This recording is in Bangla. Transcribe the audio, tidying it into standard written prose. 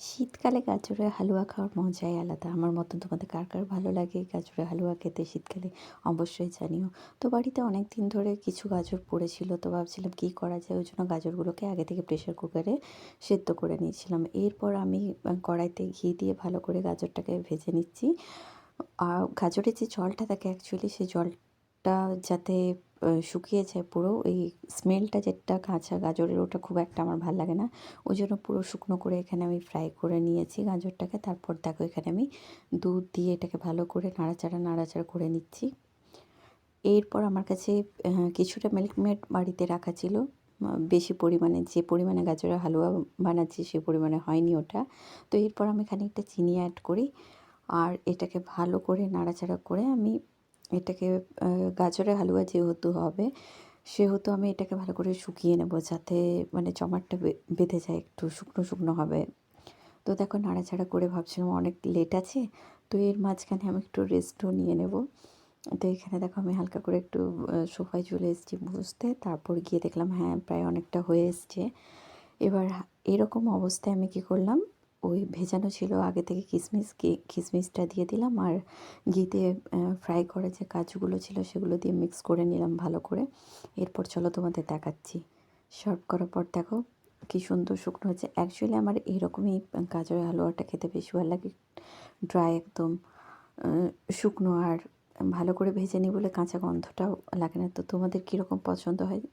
শীতকালে গাজরের হালুয়া খাওয়ার মজাই আলাদা। আমার মতন তোমাদের কার, কার ভালো লাগে গাজরের হালুয়া খেতে শীতকালে অবশ্যই জানিও। তো বাড়িতে অনেক দিন ধরে কিছু গাজর পড়েছিল, তো ভাবছিলাম কী করা যায়? ওই জন্য গাজরগুলোকে আগে থেকে প্রেশার কুকারে সেদ্ধ করে নিয়েছিলাম। এরপর আমি কড়াইতে ঘি দিয়ে ভালো করে গাজরটাকে ভেজে নিচ্ছি। গাজরের যে জলটা থাকে অ্যাকচুয়ালি সেই জলটা যাতে শুকিয়ে যায় পুরো, এই স্মেলটা যেটা কাঁচা গাজরের ওটা খুব একটা আমার ভাল লাগে না। ওই জন্য পুরো শুকনো করে এখানে আমি ফ্রাই করে নিয়েছি গাজরটাকে। তারপর দেখো এখানে আমি দুধ দিয়ে এটাকে ভালো করে নাড়াচাড়া করে নিচ্ছি। এরপর আমার কাছে কিছুটা মিল্ক মেড বাড়িতে রাখা ছিল। বেশি পরিমাণে, যে পরিমাণে গাজরের হালুয়া বানাচ্ছি সে পরিমাণে হয়নি ওটা। তো এরপর আমি খানিকটা চিনি অ্যাড করি। আর এটাকে ভালো করে নাড়াচাড়া করে আমি এটাকে গাজরের হালুয়া যেহেতু হবে সেহেতু আমি এটাকে ভালো করে শুকিয়ে নেব, যাতে মানে জমাটটা বেঁধে যায়, একটু শুকনো শুকনো হবে। তো দেখো নাড়াচাড়া করে ভাবছিলাম অনেক লেট আছে, তো এর মাঝখানে আমি একটু রেস্টও নিয়ে নেব। তো এখানে দেখো আমি হালকা করে একটু সোফায় চলে এসেছি বসতে। তারপর গিয়ে দেখলাম হ্যাঁ প্রায় অনেকটা হয়ে এসছে। এবার এরকম অবস্থায় আমি কী করলাম, ওই ভেজানো ছিল আগে থেকে কিশমিশটা দিয়ে দিলাম, আর ঘিতে ফ্রাই করা যে কাজুগুলো ছিল সেগুলো দিয়ে মিক্স করে নিলাম ভালো করে। এরপর চলো তোমাদের দেখাচ্ছি। সার্ভ করার পর দেখো কী সুন্দর শুকনো হয়েছে। অ্যাকচুয়ালি আমার এরকমই গাজরের হালুয়াটা খেতে বেশি ভালো লাগে, ড্রাই একদম শুকনো, আর ভালো করে ভেজে নিই বলে কাঁচা গন্ধটাও লাগে না। তো তোমাদের কীরকম পছন্দ হয়?